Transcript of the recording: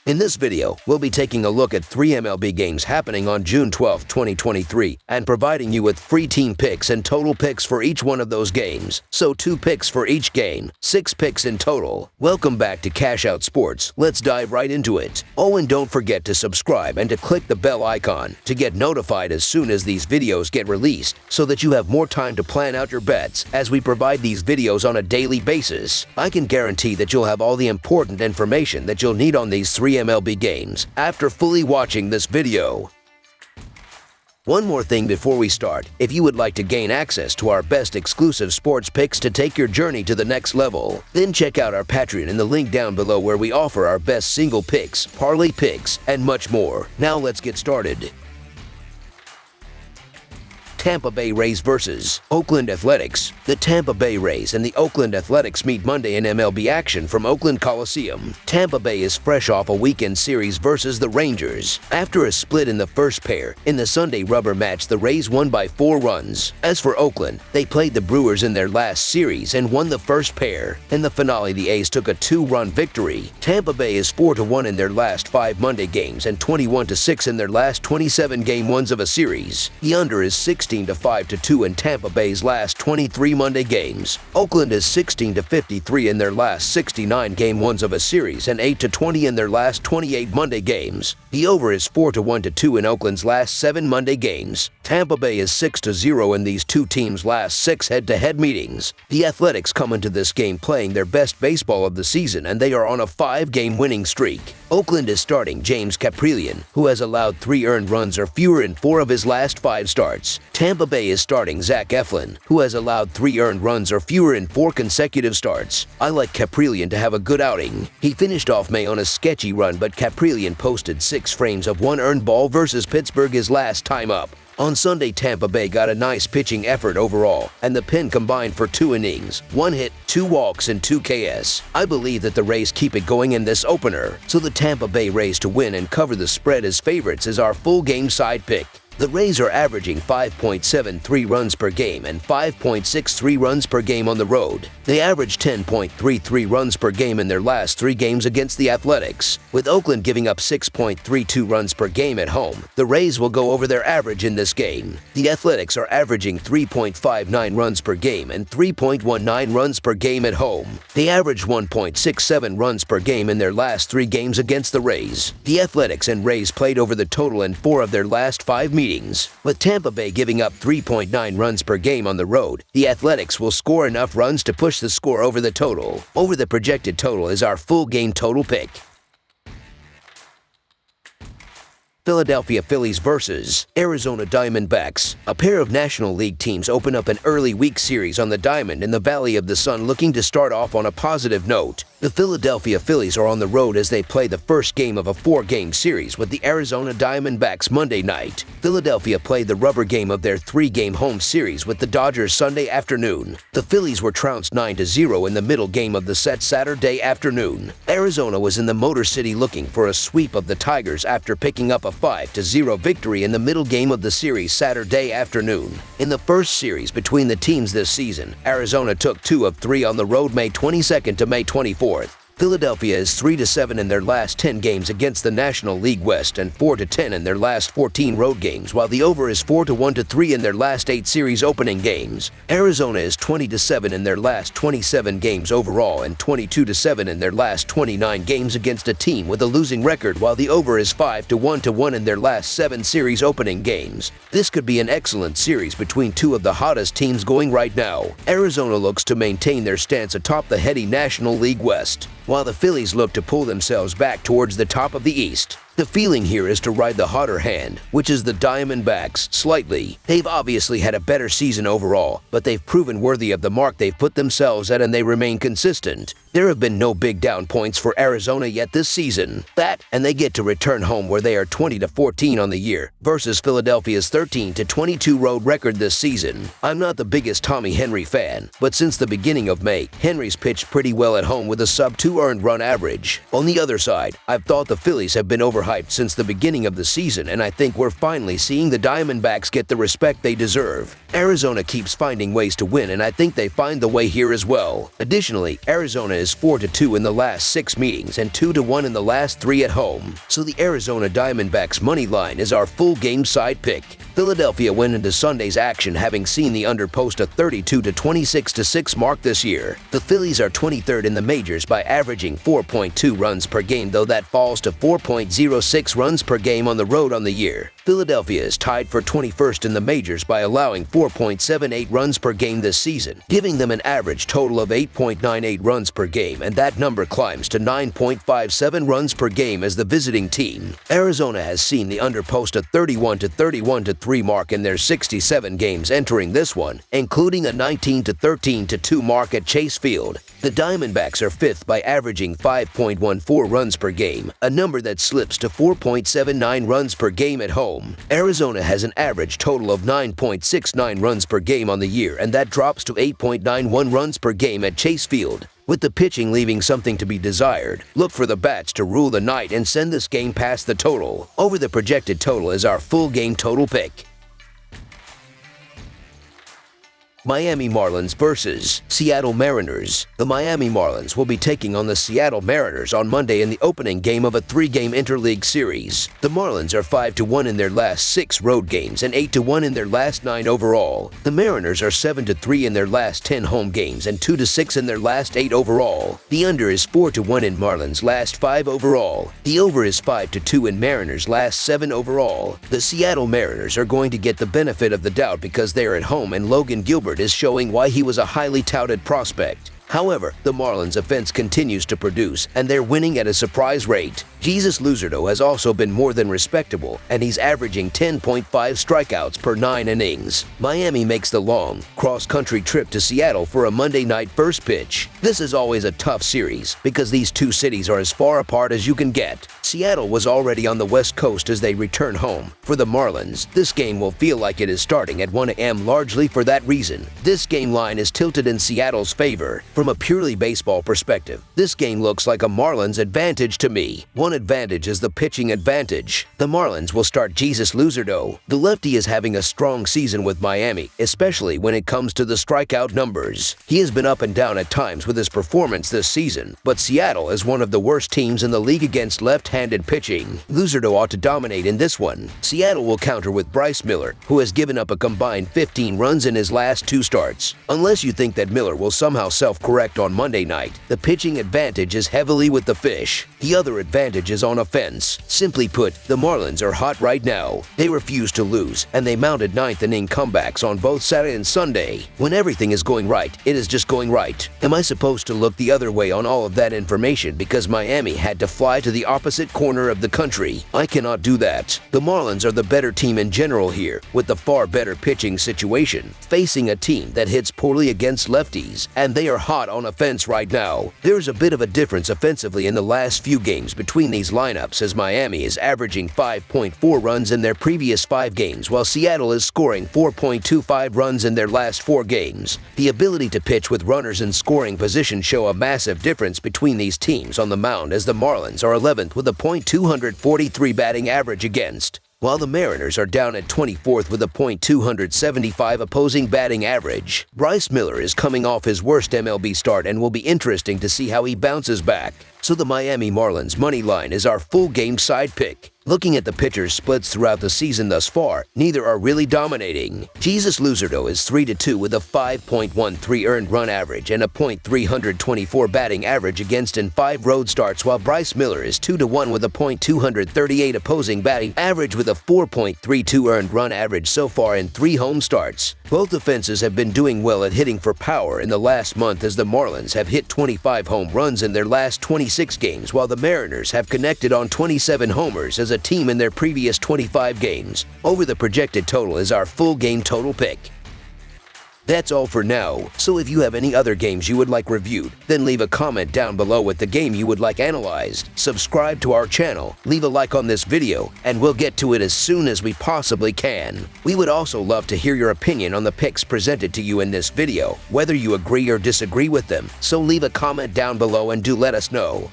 In this video, we'll be taking a look at 3 MLB games happening on June 12, 2023, and providing you with free team picks and total picks for each one of those games. So 2 picks for each game, 6 picks in total. Welcome back to Cash Out Sports. Let's dive right into it. Oh, and don't forget to subscribe and to click the bell icon to get notified as soon as these videos get released, so that you have more time to plan out your bets as we provide these videos on a daily basis. I can guarantee that you'll have all the important information that you'll need on these 3 MLB games after fully watching this video. One more thing before we start. If you would like to gain access to our best exclusive sports picks to take your journey to the next level, then check out our Patreon in the link down below, where we offer our best single picks, parlay picks, and much more. Now let's get started. Tampa Bay Rays versus Oakland Athletics. The Tampa Bay Rays and the Oakland Athletics meet Monday in MLB action from Oakland Coliseum. Tampa Bay is fresh off a weekend series versus the Rangers. After a split in the first pair, in the Sunday rubber match, the Rays won by 4 runs. As for Oakland, they played the Brewers in their last series and won the first pair. In the finale, the A's took a 2-run victory. Tampa Bay is 4-1 in their last 5 Monday games and 21-6 in their last 27 game ones of a series. The under is 16-5-2 in Tampa Bay's last 23 Monday games. Oakland is 16-53 in their last 69 game ones of a series and 8-20 in their last 28 Monday games. The over is 4-1-2 in Oakland's last 7 Monday games. Tampa Bay is 6-0 in these two teams' last 6 head-to-head meetings. The Athletics come into this game playing their best baseball of the season, and they are on a 5-game winning streak. Oakland is starting James Kaprielian, who has allowed 3 earned runs or fewer in 4 of his last 5 starts. Tampa Bay is starting Zach Eflin, who has allowed 3 earned runs or fewer in 4 consecutive starts. I like Kaprielian to have a good outing. He finished off May on a sketchy run, but Kaprielian posted 6 frames of 1 earned ball versus Pittsburgh his last time up. On Sunday, Tampa Bay got a nice pitching effort overall, and the pen combined for 2 innings, 1 hit, 2 walks, and 2 Ks. I believe that the Rays keep it going in this opener, so the Tampa Bay Rays to win and cover the spread as favorites is our full game side pick. The Rays are averaging 5.73 runs per game and 5.63 runs per game on the road. They average 10.33 runs per game in their last 3 games against the Athletics. With Oakland giving up 6.32 runs per game at home, the Rays will go over their average in this game. The Athletics are averaging 3.59 runs per game and 3.19 runs per game at home. They average 1.67 runs per game in their last 3 games against the Rays. The Athletics and Rays played over the total in 4 of their last 5 meetings. With Tampa Bay giving up 3.9 runs per game on the road, the Athletics will score enough runs to push the score over the total. Over the projected total is our full game total pick. Philadelphia Phillies versus Arizona Diamondbacks. A pair of National League teams open up an early week series on the diamond in the Valley of the Sun, looking to start off on a positive note. The Philadelphia Phillies are on the road as they play the first game of a 4-game series with the Arizona Diamondbacks Monday night. Philadelphia played the rubber game of their 3-game home series with the Dodgers Sunday afternoon. The Phillies were trounced 9-0 in the middle game of the set Saturday afternoon. Arizona was in the Motor City looking for a sweep of the Tigers after picking up a 5-0 victory in the middle game of the series Saturday afternoon. In the first series between the teams this season, Arizona took 2 of 3 on the road May 22nd to May 24th. Philadelphia is 3-7 in their last 10 games against the National League West and 4-10 in their last 14 road games, while the over is 4-1-3 in their last 8 series opening games. Arizona is 20-7 in their last 27 games overall and 22-7 in their last 29 games against a team with a losing record, while the over is 5-1 in their last 7 series opening games. This could be an excellent series between 2 of the hottest teams going right now. Arizona looks to maintain their stance atop the heady National League West, while the Phillies look to pull themselves back towards the top of the East. The feeling here is to ride the hotter hand, which is the Diamondbacks, slightly. They've obviously had a better season overall, but they've proven worthy of the mark they've put themselves at, and they remain consistent. There have been no big down points for Arizona yet this season. That, and they get to return home where they are 20-14 on the year, versus Philadelphia's 13-22 road record this season. I'm not the biggest Tommy Henry fan, but since the beginning of May, Henry's pitched pretty well at home with a sub-2 earned run average. On the other side, I've thought the Phillies have been overhyped since the beginning of the season, and I think we're finally seeing the Diamondbacks get the respect they deserve. Arizona keeps finding ways to win, and I think they find the way here as well. Additionally, Arizona is 4-2 in the last 6 meetings and 2-1 in the last 3 at home. So the Arizona Diamondbacks money line is our full game side pick. Philadelphia went into Sunday's action having seen the under post a 32 to 26-6 mark this year. The Phillies are 23rd in the majors by averaging 4.2 runs per game, though that falls to 4.06 runs per game on the road on the year. Philadelphia is tied for 21st in the majors by allowing 4.78 runs per game this season, giving them an average total of 8.98 runs per game, and that number climbs to 9.57 runs per game as the visiting team. Arizona has seen the under post a 31 to 3 mark in their 67 games entering this one, including a 19 to 13-2 mark at Chase Field. The Diamondbacks are 5th by averaging 5.14 runs per game, a number that slips to 4.79 runs per game at home. Arizona has an average total of 9.69 runs per game on the year, and that drops to 8.91 runs per game at Chase Field. With the pitching leaving something to be desired, look for the bats to rule the night and send this game past the total. Over the projected total is our full game total pick. Miami Marlins versus Seattle Mariners. The Miami Marlins will be taking on the Seattle Mariners on Monday in the opening game of a 3-game interleague series. The Marlins are 5-1 in their last 6 road games and 8-1 in their last 9 overall. The Mariners are 7-3 in their last 10 home games and 2-6 in their last 8 overall. The under is 4-1 in Marlins' last 5 overall. The over is 5-2 in Mariners' last 7 overall. The Seattle Mariners are going to get the benefit of the doubt because they are at home, and Logan Gilbert is showing why he was a highly touted prospect. However, the Marlins' offense continues to produce, and they're winning at a surprise rate. Jesus Luzardo has also been more than respectable, and he's averaging 10.5 strikeouts per 9 innings. Miami makes the long, cross-country trip to Seattle for a Monday night first pitch. This is always a tough series because these two cities are as far apart as you can get. Seattle was already on the West Coast as they return home. For the Marlins, this game will feel like it is starting at 1 a.m. largely for that reason. This game line is tilted in Seattle's favor. From a purely baseball perspective, this game looks like a Marlins advantage to me. One advantage is the pitching advantage. The Marlins will start Jesus Luzardo. The lefty is having a strong season with Miami, especially when it comes to the strikeout numbers. He has been up and down at times with his performance this season, but Seattle is one of the worst teams in the league against left-handed pitching. Luzardo ought to dominate in this one. Seattle will counter with Bryce Miller, who has given up a combined 15 runs in his last 2 starts. Unless you think that Miller will somehow self-correct on Monday night, the pitching advantage is heavily with the Fish. The other advantage is on offense. Simply put, the Marlins are hot right now. They refuse to lose, and they mounted 9th inning comebacks on both Saturday and Sunday. When everything is going right, it is just going right. Am I supposed to look the other way on all of that information because Miami had to fly to the opposite corner of the country? I cannot do that. The Marlins are the better team in general here, with the far better pitching situation, facing a team that hits poorly against lefties, and they are hot on offense right now. There's a bit of a difference offensively in the last few games between these lineups, as Miami is averaging 5.4 runs in their previous 5 games, while Seattle is scoring 4.25 runs in their last 4 games. The ability to pitch with runners in scoring position show a massive difference between these teams on the mound, as the Marlins are 11th with a .243 batting average against, while the Mariners are down at 24th with a .275 opposing batting average. Bryce Miller is coming off his worst MLB start and will be interesting to see how he bounces back. So the Miami Marlins money line is our full game side pick. Looking at the pitchers' splits throughout the season thus far, neither are really dominating. Jesus Luzardo is 3-2 with a 5.13 earned run average and a .324 batting average against in 5 road starts, while Bryce Miller is 2-1 with a .238 opposing batting average with a 4.32 earned run average so far in 3 home starts. Both offenses have been doing well at hitting for power in the last month, as the Marlins have hit 25 home runs in their last 26 games, while the Mariners have connected on 27 homers as a team in their previous 25 games. Over the projected total is our full game total pick. That's all for now, so if you have any other games you would like reviewed, then leave a comment down below with the game you would like analyzed. Subscribe to our channel, leave a like on this video, and we'll get to it as soon as we possibly can. We would also love to hear your opinion on the picks presented to you in this video, whether you agree or disagree with them, so leave a comment down below and do let us know.